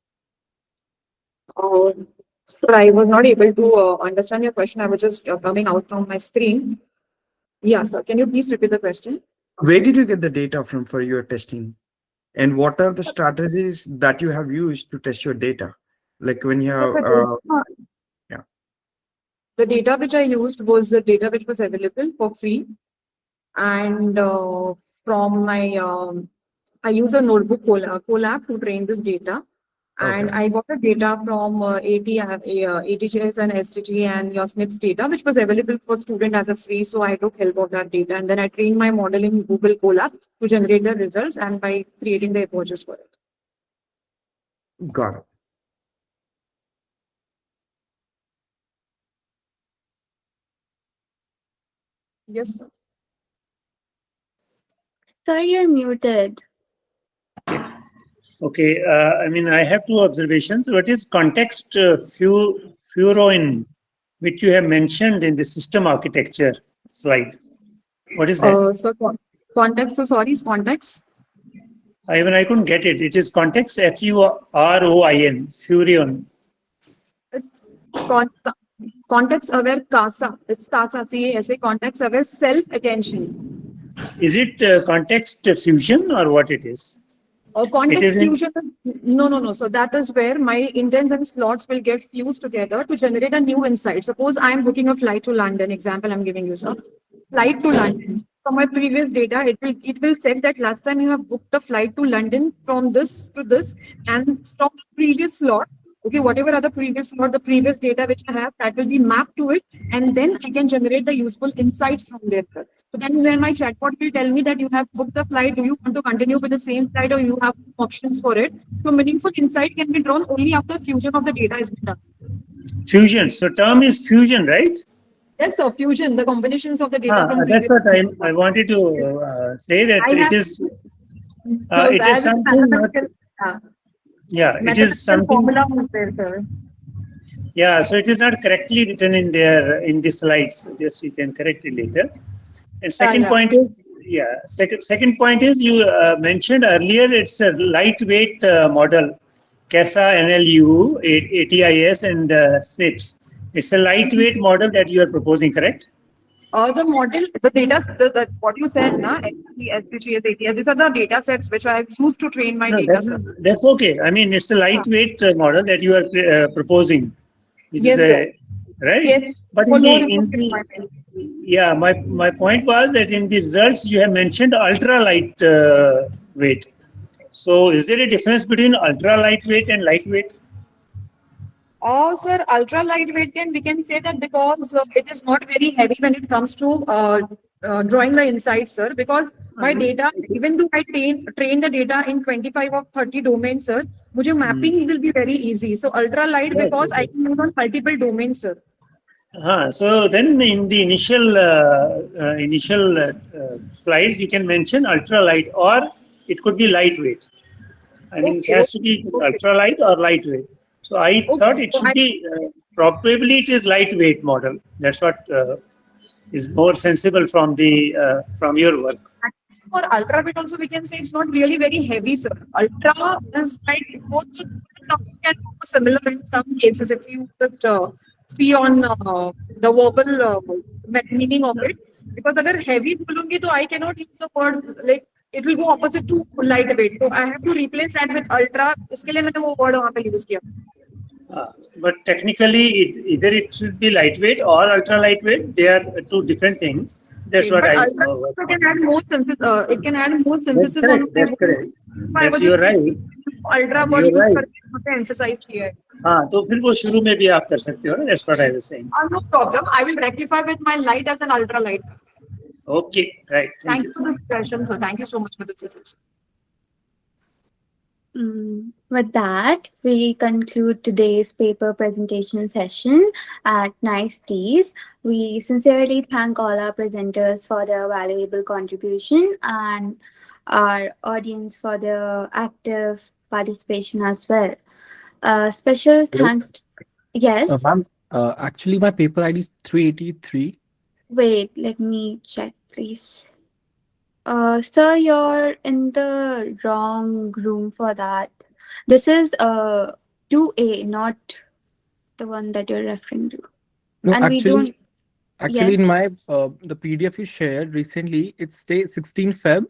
Sir, I was not able to understand your question. I was just coming out from my screen. Yeah, sir. Can you please repeat the question? Where did you get the data from for your testing? And what are the strategies that you have used to test your data? Like when you have, yeah. The data which I used was the data which was available for free. And from my, I use a notebook Colab to train this data. And Okay. I got the data from ATJS and STG and your SNPs data, which was available for student as a free. So I took help of that data. And then I trained my model in Google Colab to generate the results and by creating the approaches for it. Got it. Yes, sir. Sir, you're muted. Okay, I mean, I have two observations. What is context furoin, which you have mentioned in the system architecture slide? What is that? So context, so sorry, is context. Even I couldn't get it. It is context, FUROIN, furion. Context aware CASA. It's CASA, CASA, context aware self-attention. Is it context fusion or what it is? Context fusion, no. So that is where my intents and slots will get fused together to generate a new insight. Suppose I'm booking a flight to London, example I'm giving you, sir. Flight to London. From my previous data, it will set that last time you have booked a flight to London from this to this, and from the previous slot, okay, whatever are the previous slot, the previous data which I have, that will be mapped to it, and then I can generate the useful insights from there. So then when my chatbot will tell me that you have booked the flight, do you want to continue with the same flight or you have options for it? So meaningful insight can be drawn only after fusion of the data is done. Fusion. So term is fusion, right? Yes, so fusion, the combinations of the data from That's previous. what I wanted to say that it is. It is something. Yeah, it is Mathematical something. formula is there, sir. Yeah, so it is not correctly written in there in the slides. So just you can correct it later. And Yeah, second yeah. point is, yeah, second point is you mentioned earlier it's a lightweight model, CASA, NLU, ATIS, and SNPs. It's a lightweight model that you are proposing, correct? The model, the data, what you said, na, SC, SCGS, ATS, these are the data sets which I've used to train my No, data set. that's okay. I mean, it's a lightweight model that you are proposing, which is Yes, sir. a right. Yes, But for in low the resource requirement. yeah, my point was that in the results you have mentioned ultra light weight. So, is there a difference between ultra lightweight and lightweight? Oh, sir, ultra lightweight we can say that because it is not very heavy when it comes to drawing the insights, sir. Because my data, even though I train the data in 25 or 30 domains, sir, मुझे mapping will be very easy. So ultra light Right. because I can use on multiple domains, sir. So then in the initial slide you can mention ultra light or it could be lightweight. I mean, it Okay, has to be okay, ultra light or lightweight. So I thought okay. it So should be probably it is lightweight model. That's what is more sensible from your work. actually for ultra bit also we can say it's not really very heavy, sir. Ultra is like both the terms can go similar in some cases if you just see on the verbal meaning of it. Because अगर heavy बोलूंगी तो I cannot use the word like it will go opposite to lightweight. So I have to replace that with ultra. इसके लिए मैंने वो word वहाँ पे use किया. But technically, either it should be lightweight or ultra lightweight. They are two different things. That's what But I ultra work also on. can add more synthesis. It can add more That's synthesis on correct. my That's word. correct. So I That's was you're just right. ultra word You're use right. करके वहाँ पे emphasize किया है. हाँ तो फिर वो शुरू में भी आप कर सकते हो ना. That's what I was saying. No problem. I will rectify with my light as an ultra light. Okay, right. Thank Thank you. you for the suggestion, sir. Thank you so much for the suggestion. With that, we conclude today's paper presentation session at UNI-TEAS. We sincerely thank all our presenters for their valuable contribution and our audience for their active participation as well. Special Hello? thanks. Yes. Ma'am, actually, my paper ID is 383. Wait, let me check, please. Sir, you're in the wrong room for that. This is 2A, not the one that you're referring to. No, And we don't. actually, in Yes. my the PDF you shared recently, it's day 16 Feb,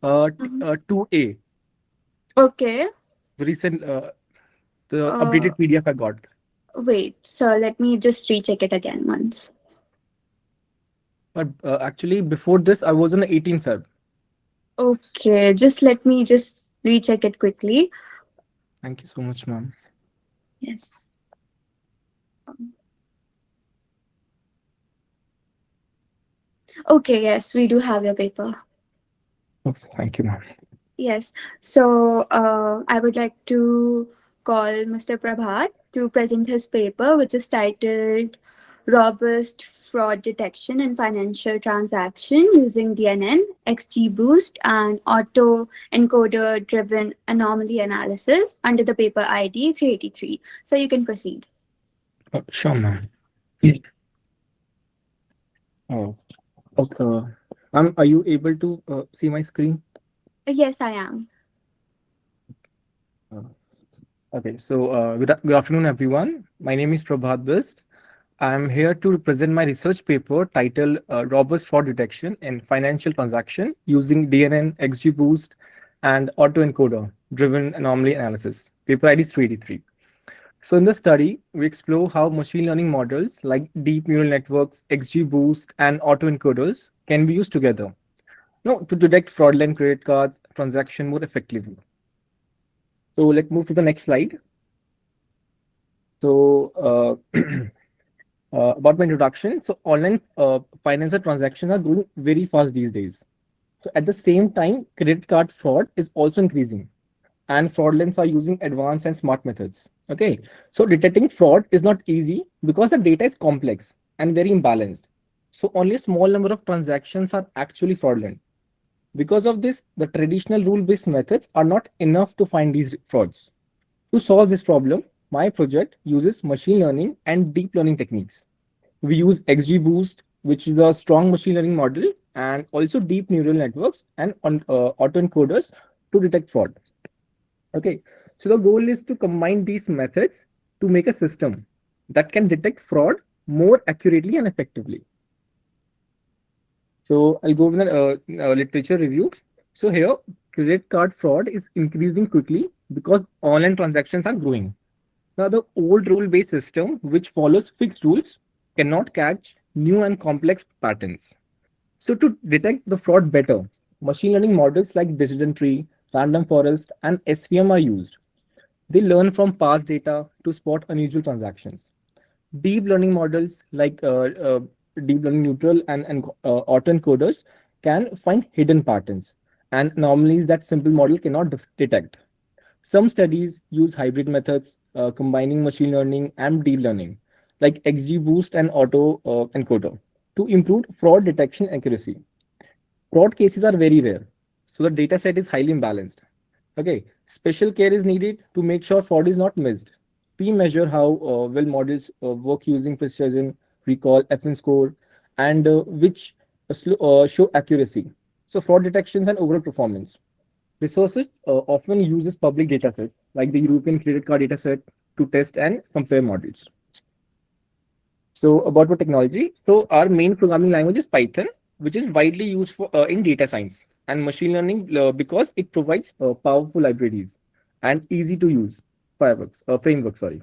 Mhm. 2A. Okay. The recent, the Uh, updated PDF I got. Wait, sir, let me just recheck it again once. But actually, before this, I was on 18 Feb. Okay, just let me just recheck it quickly. Thank you so much, ma'am. Yes. Okay, yes, we do have your paper. Okay, thank you, ma'am. Yes. So I would like to call Mr. Prabhat to present his paper, which is titled Robust Fraud Detection in Financial Transaction Using DNN, XGBoost, and Auto Encoder Driven Anomaly Analysis under the paper ID 383. So you can proceed. Sure, ma'am. Oh, okay. Ma'am, are you able to see my screen? Yes, I am. Okay, so good afternoon, everyone. My name is Prabhat Bist. I'm here to present my research paper titled Robust Fraud Detection in Financial Transaction Using DNN, XGBoost, and Autoencoder Driven Anomaly Analysis. Paper ID is 383. So in the study, we explore how machine learning models like deep neural networks, XGBoost, and autoencoders can be used together to detect fraudulent credit cards transaction more effectively. So let's move to the next slide. So about my introduction, so online financial transactions are growing very fast these days. So at the same time, credit card fraud is also increasing, and fraudulents are using advanced and smart methods. Okay, so detecting fraud is not easy because the data is complex and very imbalanced. So only a small number of transactions are actually fraudulent. Because of this, the traditional rule-based methods are not enough to find these frauds. To solve this problem, my project uses machine learning and deep learning techniques. We use XGBoost, which is a strong machine learning model, and also deep neural networks and autoencoders to detect fraud. Okay, so the goal is to combine these methods to make a system that can detect fraud more accurately and effectively. So I'll go with the literature reviews. So here, credit card fraud is increasing quickly because online transactions are growing. Now, the old rule-based system, which follows fixed rules, cannot catch new and complex patterns. So to detect the fraud better, machine learning models like decision tree, random forest, and SVM are used. They learn from past data to spot unusual transactions. Deep learning models like deep learning neutral and autoencoders can find hidden patterns and anomalies that simple model cannot detect. Some studies use hybrid methods combining machine learning and deep learning, like XGBoost and auto encoder, to improve fraud detection accuracy. Fraud cases are very rare, so the data set is highly imbalanced. Okay, special care is needed to make sure fraud is not missed. We measure how well models work using precision, recall, FN score, and which show accuracy. So fraud detections and overall performance. Resources often uses public dataset like the European credit card dataset to test and compare models. So about what technology? So our main programming language is Python, which is widely used for in data science and machine learning because it provides powerful libraries and easy to use frameworks. Sorry.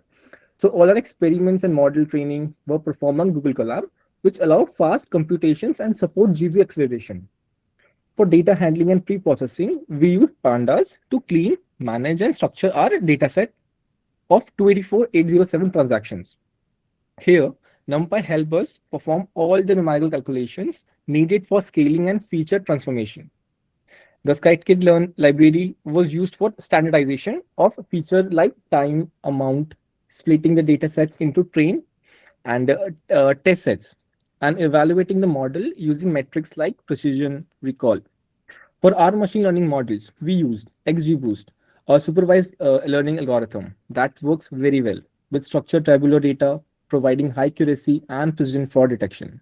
So all our experiments and model training were performed on Google Colab, which allowed fast computations and support GPU acceleration. For data handling and pre-processing, we use pandas to clean, manage, and structure our dataset of 284,807 transactions. Here, NumPy helps us perform all the numerical calculations needed for scaling and feature transformation. The scikit-learn library was used for standardization of features like time, amount, splitting the datasets into train and test sets, and evaluating the model using metrics like precision, recall. For our machine learning models, we used XGBoost, a supervised learning algorithm that works very well with structured tabular data, providing high accuracy and precision fraud detection.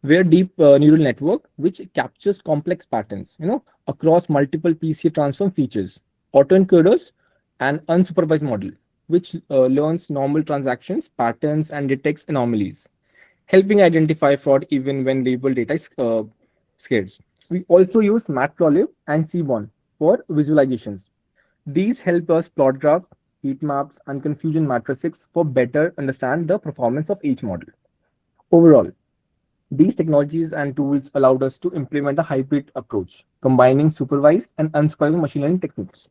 Where deep neural network, which captures complex patterns, across multiple PCA transform features, autoencoders, and unsupervised model, which learns normal transactions, patterns, and detects anomalies, helping identify fraud even when labeled data is scarce. We also use Matplotlib and Seaborn for visualizations. These help us plot graph, heat maps, and confusion matrices for better understand the performance of each model. Overall, these technologies and tools allowed us to implement a hybrid approach, combining supervised and unsupervised machine learning techniques.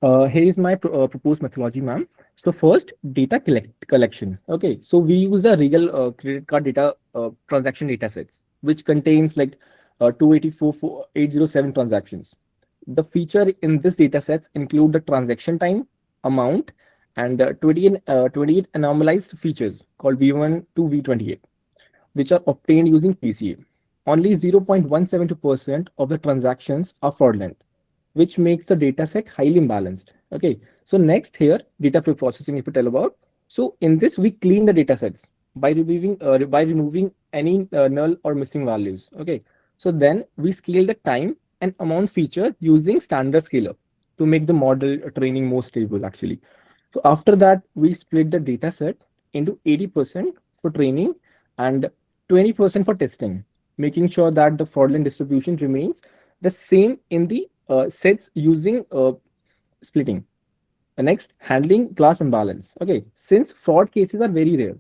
Here is my proposed methodology, ma'am. So first, data collection. Okay, so we use a real credit card data transaction data sets, which contains like 284,807 transactions. The feature in this data sets include the transaction time, amount, and 28 anomalized features called V1 to V28, which are obtained using PCA. Only 0.172% of the transactions are fraudulent, which makes the data set highly imbalanced. Okay, so next here, data preprocessing, if you tell about. So in this, we clean the data sets by removing any null or missing values. Okay, so then we scale the time and amount feature using standard scaler to make the model training more stable actually. So after that, we split the data set into 80% for training and 20% for testing, making sure that the fraudulent distribution remains the same in the sets using splitting. The next, handling class imbalance. Okay, since fraud cases are very rare,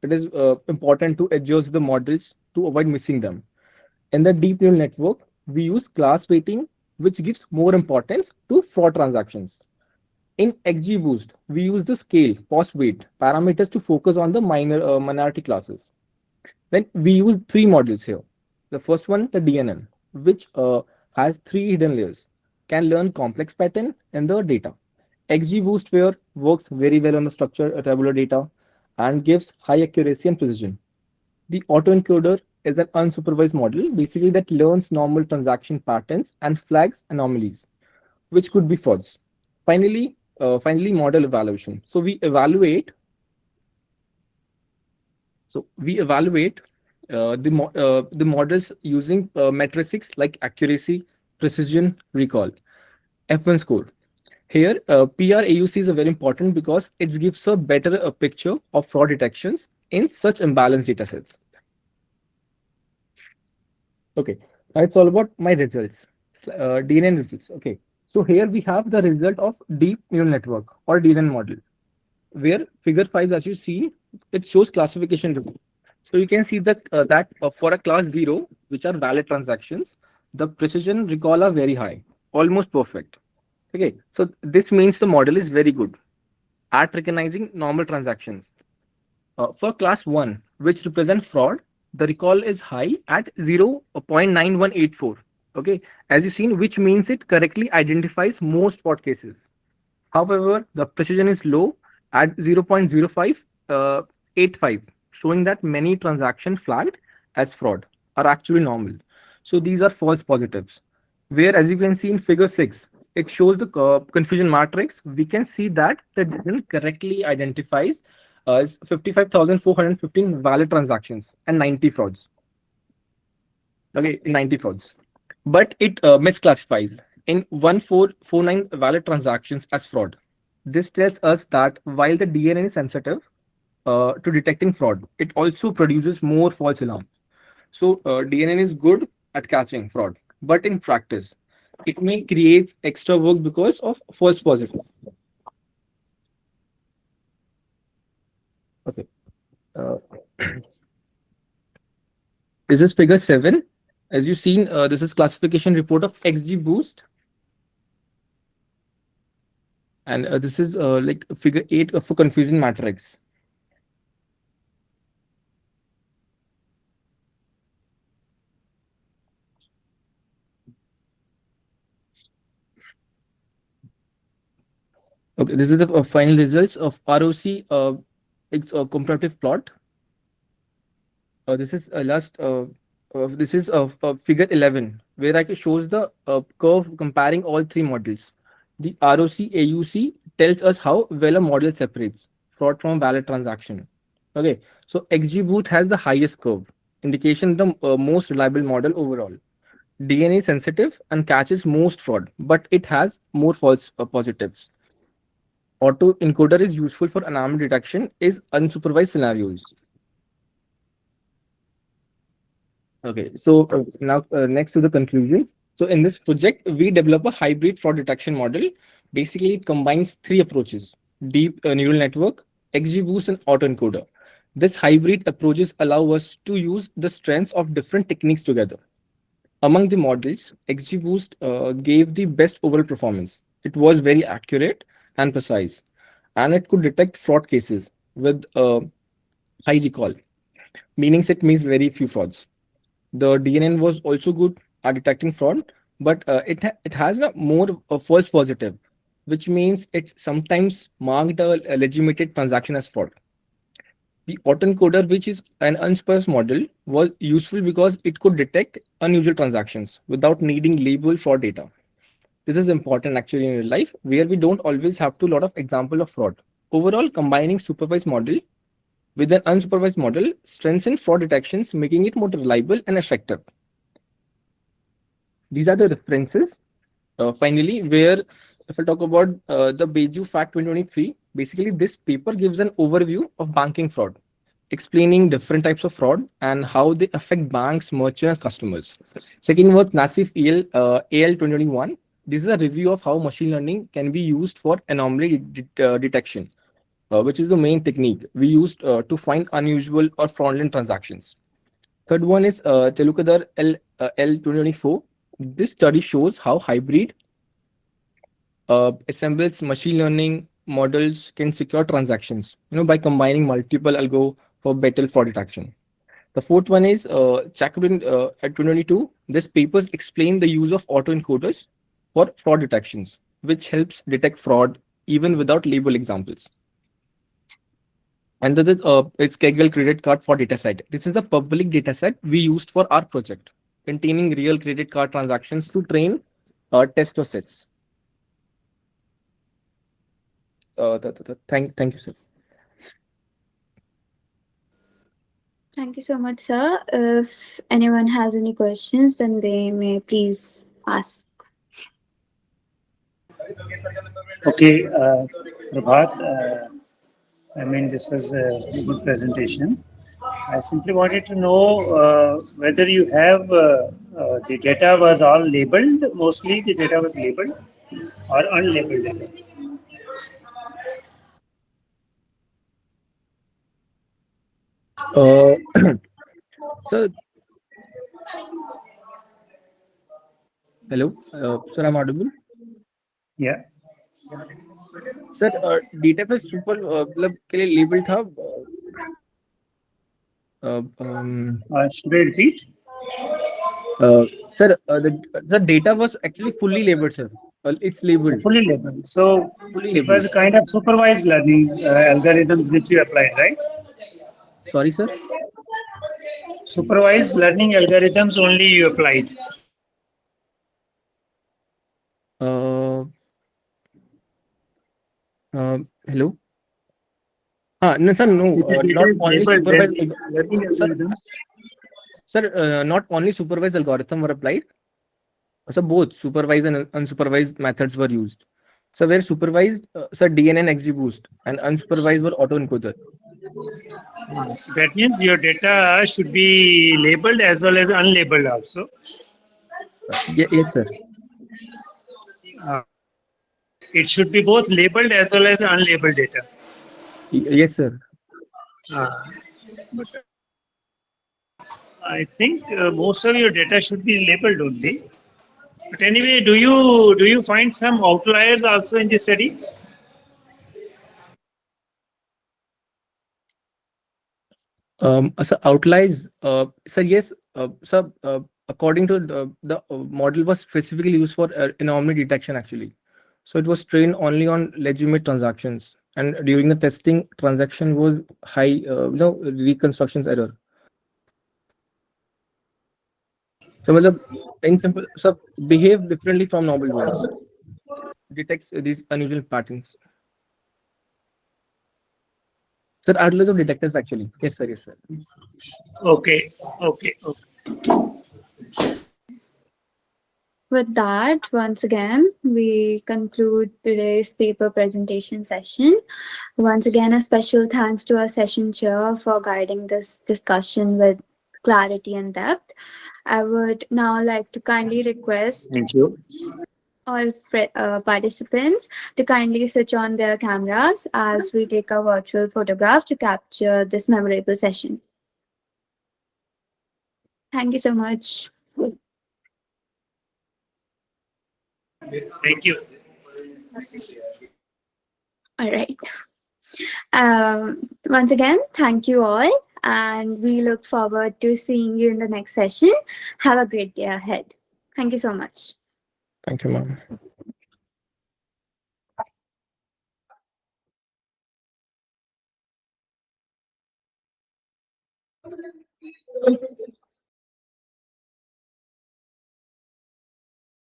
it is important to adjust the models to avoid missing them. In the deep neural network, we use class weighting, which gives more importance to fraud transactions. In XGBoost, we use the scale, cost weight parameters to focus on the minority classes. Then we use three models here. The first one, the DNN, which has three hidden layers, can learn complex pattern in the data. XGBoost where works very well on the structured tabular data and gives high accuracy and precision. The autoencoder is an unsupervised model, basically that learns normal transaction patterns and flags anomalies. which could be frauds. Finally, model evaluation. So we evaluate the models using metrics like accuracy, precision, recall, F1 score. Here, PRAUC is very important because it gives a better picture of fraud detections in such imbalanced data sets. Okay, now it's all about my results, DNN results. Okay, so here we have the result of deep neural network or DNN model, where figure 5, as you see, it shows classification report. So you can see that for a class 0, which are valid transactions, the precision recall are very high, almost perfect. Okay, so this means the model is very good at recognizing normal transactions. For class 1, which represent fraud, the recall is high at 0.9184. Okay, as you've seen, which means it correctly identifies most fraud cases. However, the precision is low at 0.0585, showing that many transactions flagged as fraud are actually normal. So these are false positives. Where, as you can see in figure 6, it shows the confusion matrix. We can see that the decision correctly identifies 55,415 valid transactions and 90 frauds. Okay, 90 frauds. But it misclassifies in 1449 valid transactions as fraud. This tells us that while the DNA is sensitive to detecting fraud, it also produces more false alarm. So DNA is good at catching fraud, but in practice, it may create extra work because of false positive. Okay. Uh, this is figure 7. As you've seen, this is classification report of XGBoost. And this is like figure 8 for confusion matrix. Okay, this is the final results of ROC comparative plot. This is figure 11, where I shows the curve comparing all three models. The ROC AUC tells us how well a model separates fraud from valid transaction. Okay, so XGBoost has the highest curve, indication the most reliable model overall. DNA is sensitive and catches most fraud, but it has more false positives. Auto encoder is useful for anomaly detection is unsupervised scenarios. Okay, so now next to the conclusions. So in this project, we develop a hybrid fraud detection model. Basically, it combines three approaches: deep neural network, XGBoost, and autoencoder. This hybrid approaches allow us to use the strengths of different techniques together. Among the models, XGBoost gave the best overall performance. It was very accurate and precise, and it could detect fraud cases with high recall, meaning it means very few frauds. The DNN was also good at detecting fraud, but it has a more false positive, which means it sometimes marked a legitimate transaction as fraud. The autoencoder, which is an unsupervised model, was useful because it could detect unusual transactions without needing label fraud data. This is important actually in real life, where we don't always have to lot of example of fraud. Overall, combining supervised model with an unsupervised model strengthens fraud detections, making it more reliable and effective. These are the references. Finally, where if I talk about the Beju Fact 2023, basically this paper gives an overview of banking fraud, explaining different types of fraud and how they affect banks, merchants, customers. Second was NASIF AL 2021. This is a review of how machine learning can be used for anomaly detection, which is the main technique we used to find unusual or fraudulent transactions. Third one is Telukadar L 2024. This study shows how hybrid assembles machine learning models can secure transactions, by combining multiple algo for better fraud detection. The fourth one is Chakrin at 2022. This papers explain the use of autoencoders for fraud detections, which helps detect fraud even without label examples. And it's Kaggle credit card for dataset. This is the public dataset we used for our project, containing real credit card transactions to train tester sets. Thank you, sir. Thank you so much, sir. If anyone has any questions, then they may please ask. Okay, Prabhat, I mean, this was a good presentation. I simply wanted to know whether you have the data was all labeled, mostly the data was labeled or unlabeled data. Uh, sir, hello. Sir, I'm audible. Yeah. Sir data पे super मतलब के लिए label था Should I repeat? Sir the data was actually fully labeled, sir. It's labeled, Fully labeled. So fully it was labeled. a kind of supervised learning algorithms which you applied, right? Sorry, sir. Supervised learning algorithms only you applied. Uh, Hello. No, sir. No, If the data not is only labeled, then supervised. the learning Sir, algorithms. not only supervised algorithm were applied. So both supervised and unsupervised methods were used. So where supervised, sir, DNN XGBoost and unsupervised were autoencoder. So that means your data should be labeled as well as unlabeled also. Yes, sir. Uh, it should be both labeled as well as unlabeled data. Yes, sir. But I think most of your data should be labeled only. But anyway, do you find some outliers also in the study? So outliers, sir, yes, sir, according to the model was specifically used for anomaly detection actually. So it was trained only on legitimate transactions, and during the testing, transaction was high, reconstructions error. So, matlab, in simple, so behave differently from normal ones, detects these unusual patterns. Sir, outliers of detectors actually. Yes, sir. Yes, sir. Okay, okay, okay. With that, once again, we conclude today's paper presentation session. Once again, a special thanks to our session chair for guiding this discussion with clarity and depth. I would now like to kindly request Thank you. all participants to kindly switch on their cameras as we take a virtual photograph to capture this memorable session. Thank you so much. Thank you. All right. Once again, thank you all, and we look forward to seeing you in the next session. Have a great day ahead. Thank you so much. Thank you, ma'am.